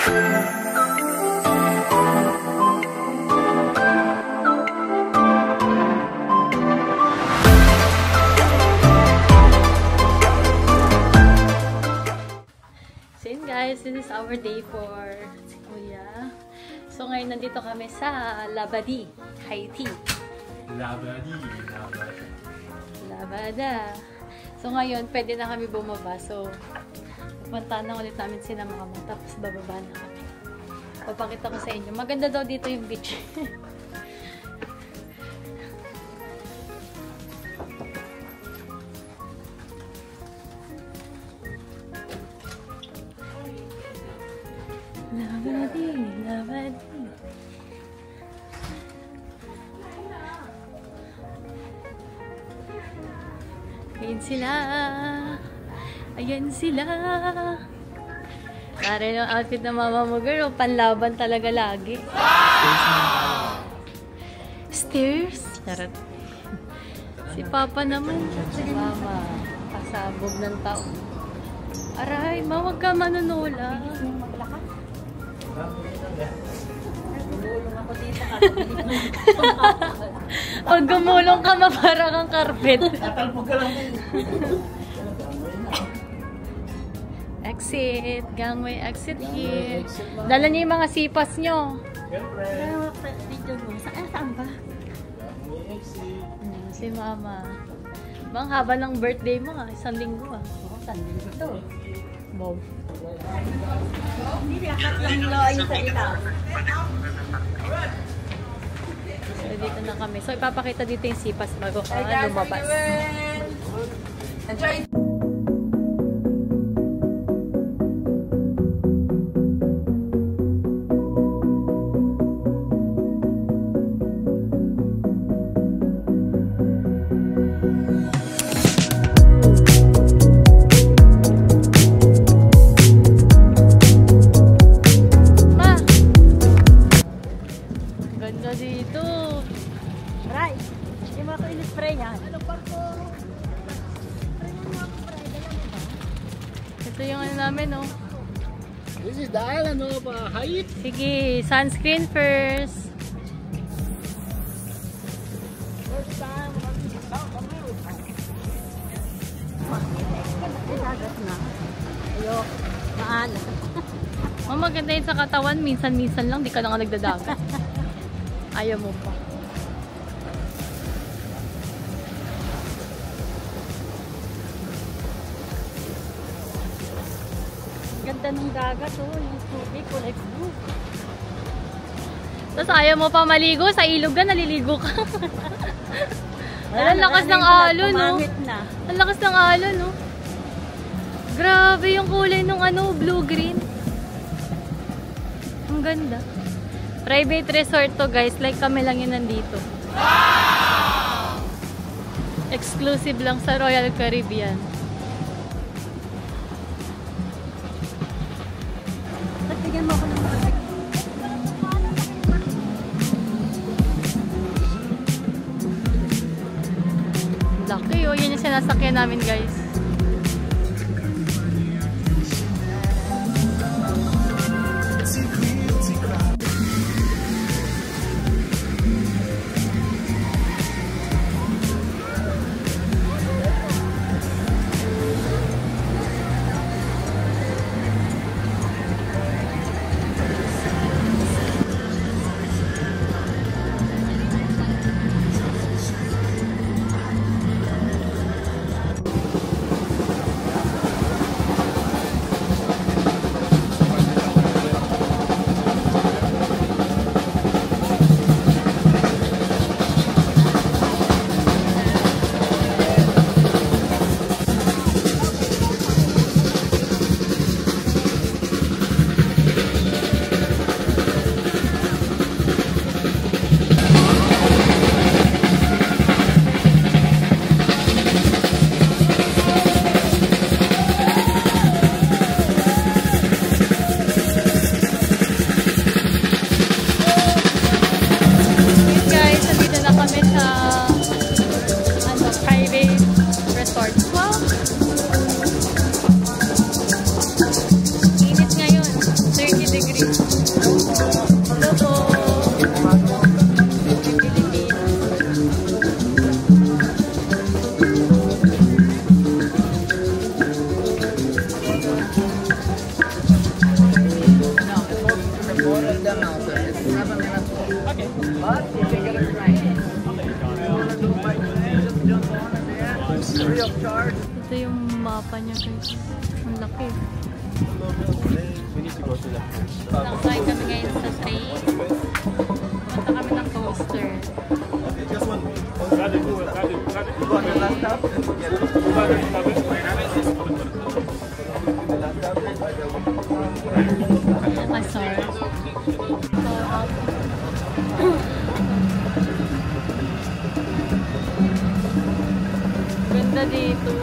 Guys, this is our day for si Kuya. So ngayon nandito kami sa Labadee, Haiti. Labada. So ngayon pwede na kami bumaba. So pupuntahan na ulit namin sila mga mo. Tapos bababa na kami. Papakita ko sa inyo. Maganda daw dito yung beach. Labadee, Labadee. Ayan sila. Ayan sila. Para yung outfit na mama mo, girl. Panlaban talaga lagi. Stairs? Charot. Si Papa naman. Mama, pasabog ng tao. Aray, ma, wag ka manunula. Gumulong ako dito. Pag gumulong ka, mapara kang carpet. Tatalpog ka lang. Exit. Gangway exit here. Dala niyo yung mga sipas nyo. Saan ba? Si Mama. Bang haba ng birthday mo ha. Isang linggo ha. Isang linggo to. Bob. Hindi lahat lang loy sa ila. So, dito na kami. So, ipapakita dito yung sipas bago ka lumabas. Enjoy! Dito. Right. Hindi mo ako in-spray yan. Ito yung ano namin, no? This is the island of Haiti. Sige, sunscreen first. First time on South America. Dagat na. Ayok. Maalas. Maganda yun sa katawan. Minsan-minsan lang, di ka na nga nagdadagat. Ayaw mo pa. Ganda ng dagat, oh. Yung tubig, kulay blue. Tapos ayaw mo pa maligo. Sa ilog ka, naliligo ka. Ang lakas ng alon, no? Ang lakas ng alon, no? Grabe yung kulay ng ano, blue-green. Ang ganda. Private resort to, guys. Like kami lang yun nandito. Wow! Exclusive lang sa Royal Caribbean. Patigyan mo ako ng mga laki, oh. Yan yung sinasakyan namin, guys. Free of charge. Ito yung mapa niya guys. Ang laki. We need to go to the Nakasakay kami ngayon sa train. Punta kami ng coaster. Just one. You got the laptop? Ah, sorry. Ganda dito.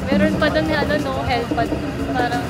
Meron pa doon ano no, helipad. Parang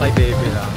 Patay baby lang.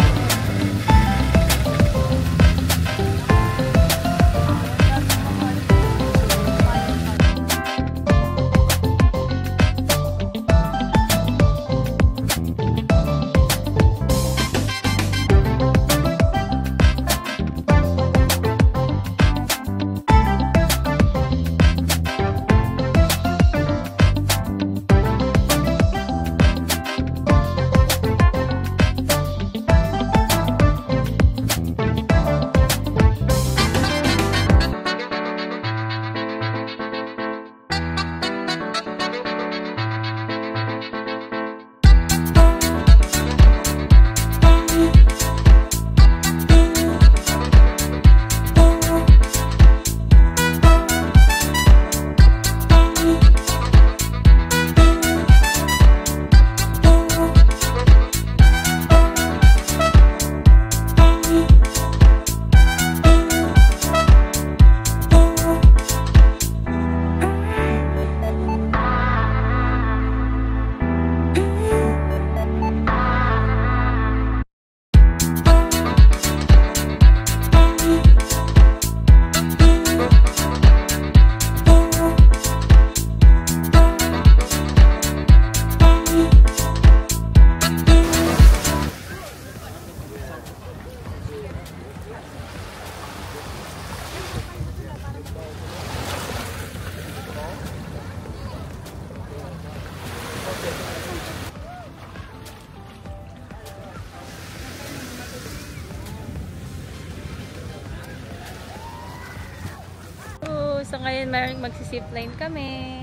So ngayon magsisipline kami.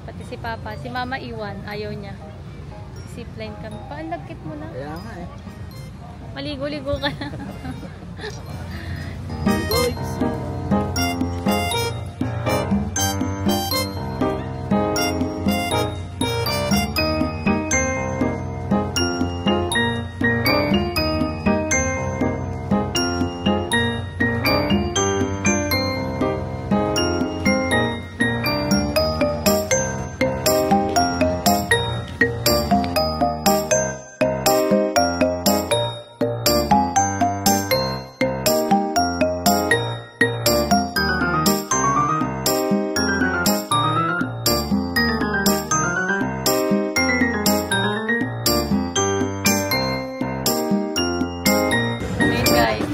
Pati si Papa. Si Mama iwan. Ayaw niya. Sipline kami. Paalagkit mo na. Kaya nga eh. Maligo-ligo ka na.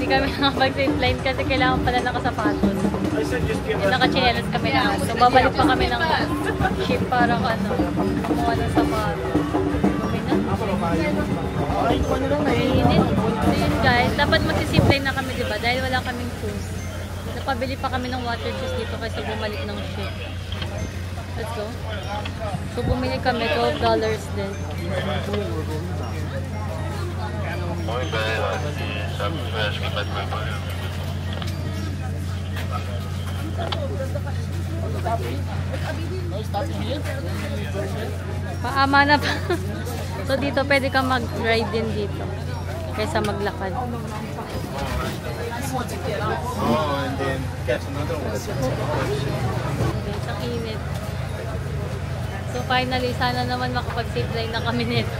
Kami nakapag-zipline kasi kailangan pala nakasapatos. Yung nakachinelas kami na. So, babalik pa kami ng ship para kumuha ng sapatos. Okay na? Mainit. So yun guys, dapat magsisipline na kami diba? Dahil wala kaming shoes. Napabili pa kami ng water shoes dito kasi bumalik ng ship. Let's go. So bumili kami, $12 din. Paama na pa. So dito pwede ka mag-ride din dito kaysa maglakad. And then catch another one. Okay, ang init. So finally, sana naman makapag-zipline na kami nito.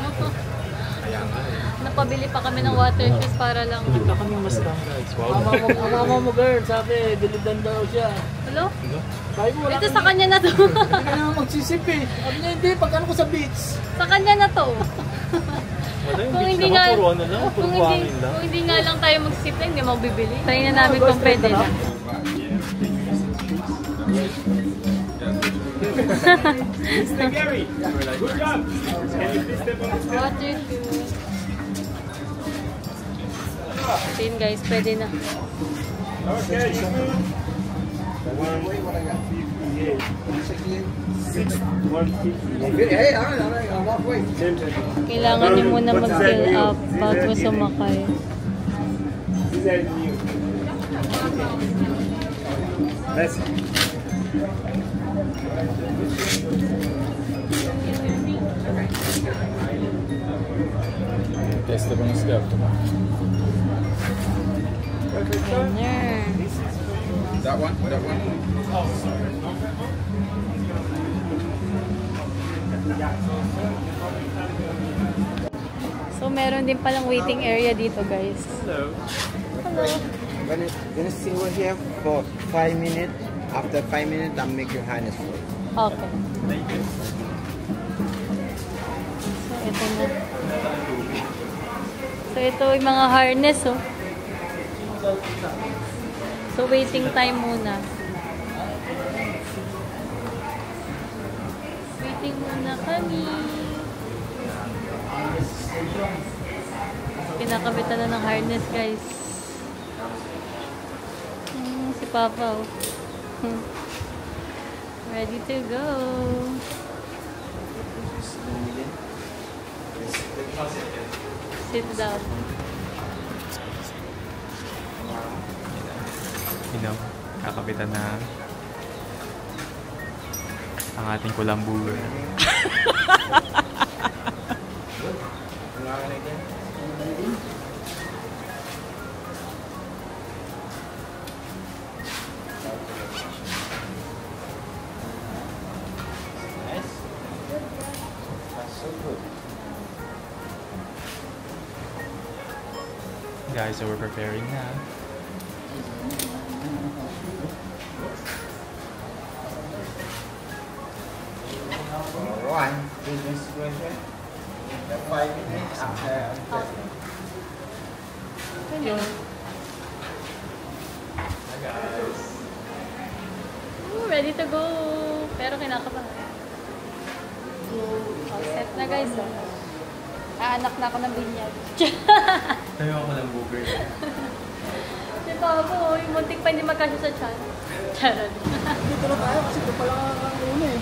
Napabili pa kami ng water shoes para lang. Wala kami mas lang guys. Ang mama mo girl, sabi, dilidan daw siya. Hello? Sabi mo, wala Ito sa kanya na to. Hindi ka naman magsisip eh. Sabi niya, hindi, pag ano ko sa beach. Sa kanya na to. Wala yung Kung beach hindi naman, nga- puro ano lang, puro buhangin lang. Kung hindi nga lang tayo mag-zipline, hindi mo bibili. Try na namin kung pwede na. Mr. Gary, good job. Can you please step on the step? Water shoes. So yun guys, pwede na. Okay, you good? 158. Hey, I'm halfway. Kailangan niyo muna mag-fill up bago sumakay. This is new. Let's testa con step. Winner. That one? That one? So meron din palang waiting area dito guys. Hello. Hello. Gonna sing over here for 5 minutes. After 5 minutes, I'll make your harness full. Okay. So ito na. So ito yung mga harness oh. So waiting time muna. Waiting muna kami. Kinakabitan na ng harness guys. Si Papa oh. Ready to go. Sit down. Kakabitan na ang ating kulambuga. Guys, so we're preparing na. Alright, business situation. 5 minutes after. Hello. Ooh, ready to go. Pero kinakabahan. All set na guys. Oh. Aanak na ako ng binyag. Tayo ako ng booger. Si Papa, oh, yung muntik pa hindi magkasya sa chan. Charot. Dito na tayo kasi ito pala ang una eh.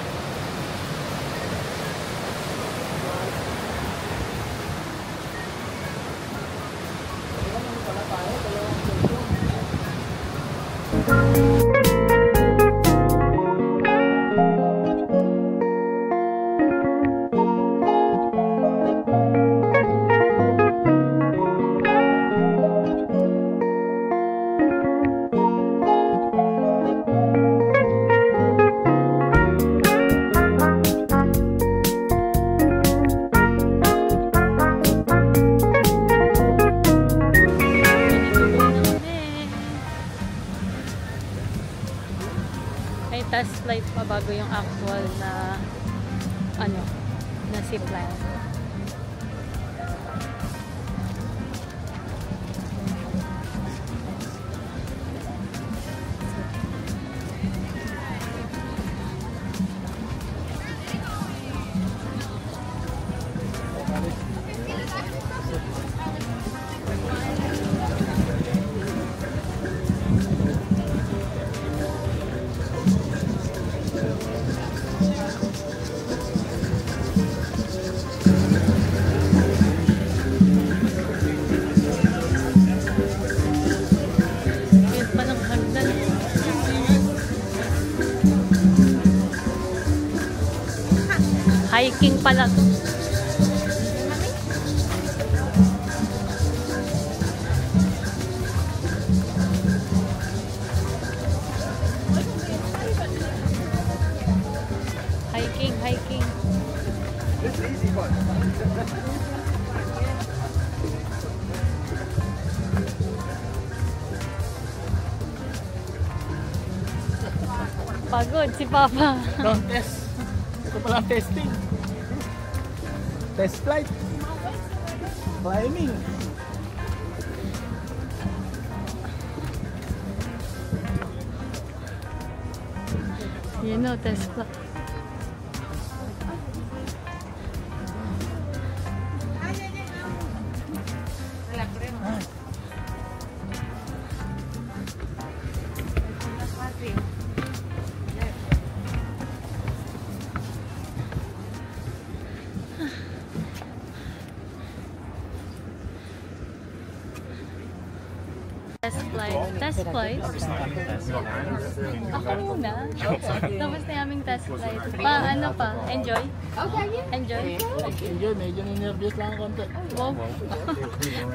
May test flight pa bago yung actual na ano, na zipline. Yun pa ng hagdan. Hiking pala to. Hiking. Pagod si Papa. Don't test. Ito pala ang testing. Test flight. Climbing. Yan o, Tesla. Test flight. Test flight? Ako muna. Tapos na aming test flight. Ano pa? Enjoy? Enjoy? Enjoy, medyo nervous lang ang konti. Wow.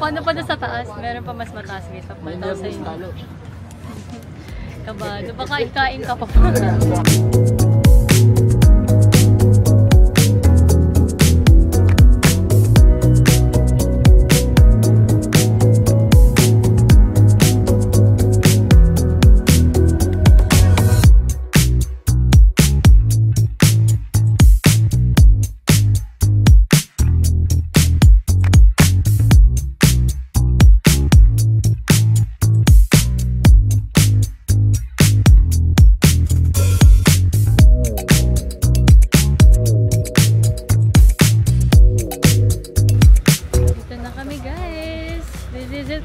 Paano pa na sa taas? Meron pa mas mataas guys. May Papunta sa nervous inyo. talo. Kabado. Baka ikain ka pa.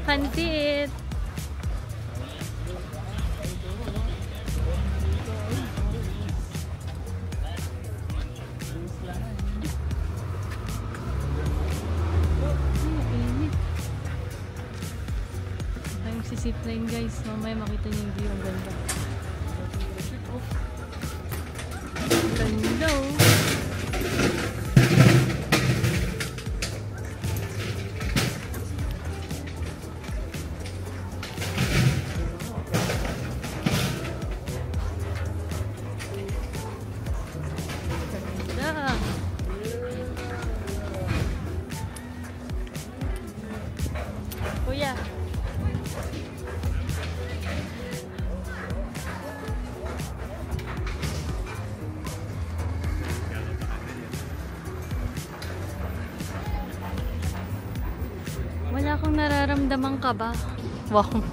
Pansit. Ay, magsisipline guys. Mamaya makita niyo yung view. Ang ganda. Ganda oh. Kuya. Wala akong nararamdaman ka ba? Wow.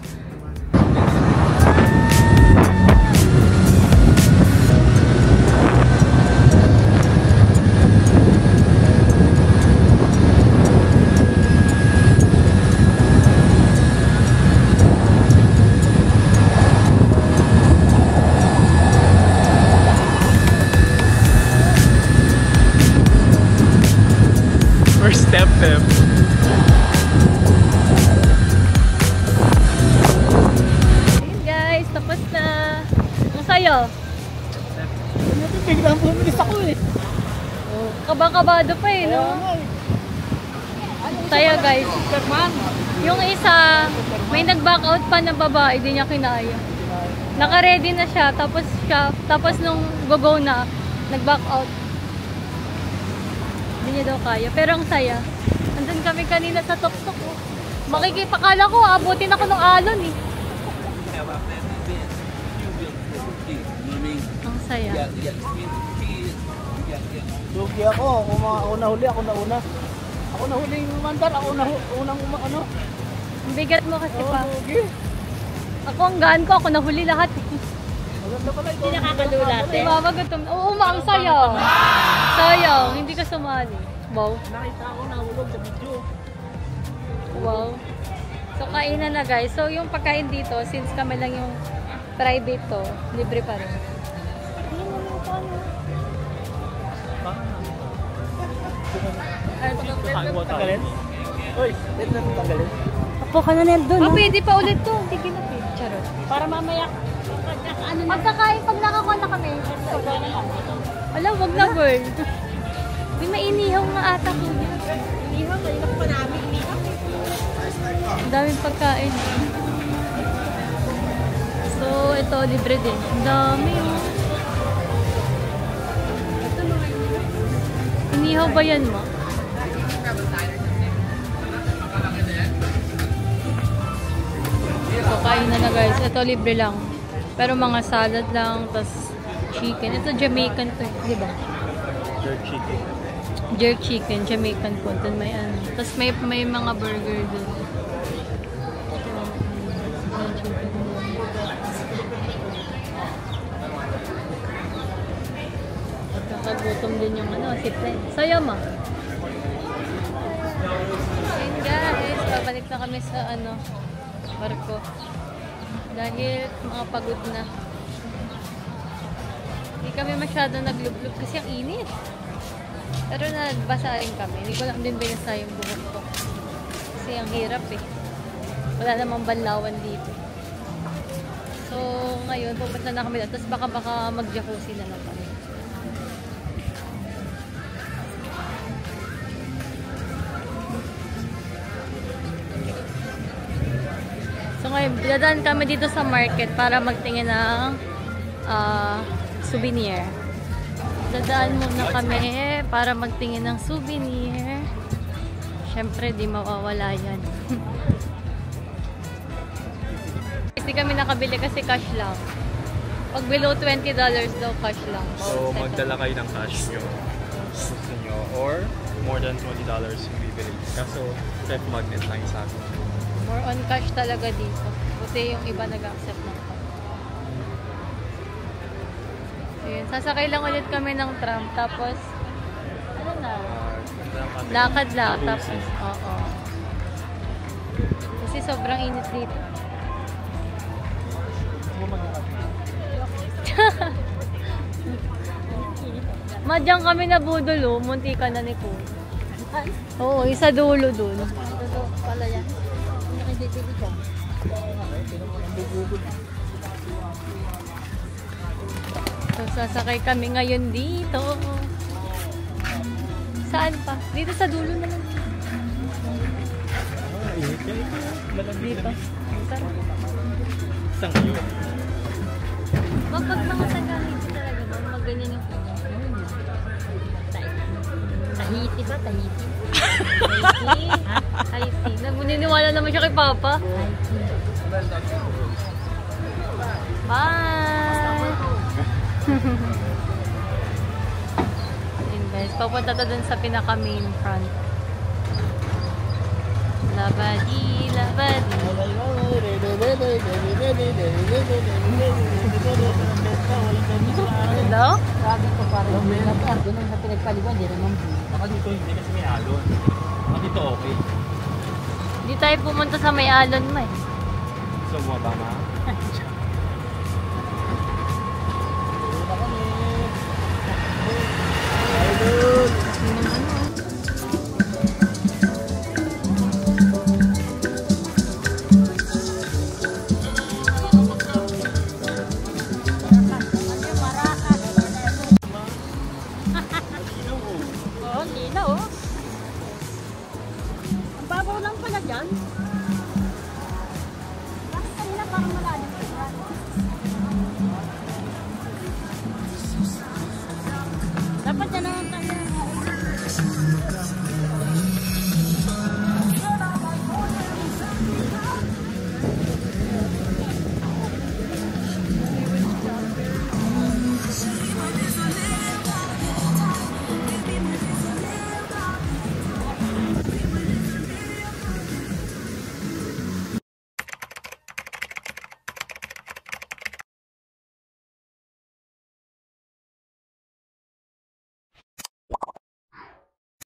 First step. Ayun guys, tapos na. Ang sayo. Biglang bumilis ako eh. Kabang-kabado pa eh, no? Tayo guys. Yung isa, may nag-back out pa na babae, di niya kinaya. Naka-ready na siya, tapos nung go-go na, nag-back out. Hindi niya daw kaya. Pero ang saya. Andun kami kanina sa tok-tok. Oh. Makikipakala ko, abutin ako ng alon eh. Ang saya. Lugi ako. Ako nahuli, ako nauna. Ako nahuli yung mandar. Ako unang ano. Ang bigat mo kasi pa. Lugi. Ako ang gaan ko, ako nahuli lahat. Maganda pala ito. Hindi nakakalulat eh. Magutom. Oo, ang sayang. Sayang, hindi ka sumali. Wow. Nakita ako nahulog sa video. Wow. So, kainan na guys. So, yung pagkain dito, since kami lang yung private to, libre pa rin. Tanggalin? Uy, let na tanggalin. Apo ka na doon. Oh, pwede pa ulit to. Hindi kinapit. Charot. Para mamaya, ano na. Pagkakain, pag nakakuha na kami. Wala, wag na girl. May mainihaw nga ata ko. Inihaw, kanina ko pa namin inihaw. Ang daming pagkain. So, ito, libre din. Ang dami oh. Inihaw ba yan mo? So, kain na guys. Ito, libre lang. Pero mga salad lang, tas chicken. Ito Jamaican to, di ba? Jerk chicken. Jerk chicken, Jamaican po. Doon may ano. Tapos may mga burger doon. Nakagutom din yung ano, si Fred. Saya ma. Ayun guys, babalik na kami sa ano, barko. Dahil mga pagod na. Hindi kami masyado naglublub kasi ang init. Pero nagbasa rin kami. Hindi ko lang din binasa yung buhok ko. Kasi ang hirap eh. Wala namang banlawan dito. So, ngayon, pupunta na kami. Tapos baka mag-jacuzzi na lang kami. So, ngayon, dadaan kami dito sa market para magtingin ng souvenir. Dadaan muna kami para magtingin ng souvenir. Siyempre, di mawawala yan. Hindi kami nakabili kasi cash lang. Pag below $20 daw, cash lang. So, magdala kayo ng cash nyo. Gusto nyo. Or, more than $20 yung bibili. Kaso, ref magnet lang yung sa akin. More on cash talaga dito. Buti yung iba nag-accept ng cash. Ayun, sasakay lang ulit kami ng tram. Tapos, ano na? Lakad lang. Tapos, oo. Kasi sobrang init dito. Madyang kami nabudol oh. Munti ka na ni Po. Oo, isa dulo dun. Ito pala yan. Hindi nakidibili ka. So, sasakay kami ngayon dito. Saan pa? Dito sa dulo naman. Dito. Tara. Isang yun. Kapag mga taga-Tahiti talaga ba? Magganyan yung Tahiti ba? Tahiti? Tahiti. Naniniwala naman siya kay Papa. Bye! Ayun guys, papunta to dun sa pinaka-main front. Labadi, labadi. Hello? Sabi ko parang doon ang pinagpaliwan, di naman po. Baka dito hindi kasi may alon. Baka dito okay. Hindi tayo pumunta sa may alon mo eh. So, bumaba na. Idol!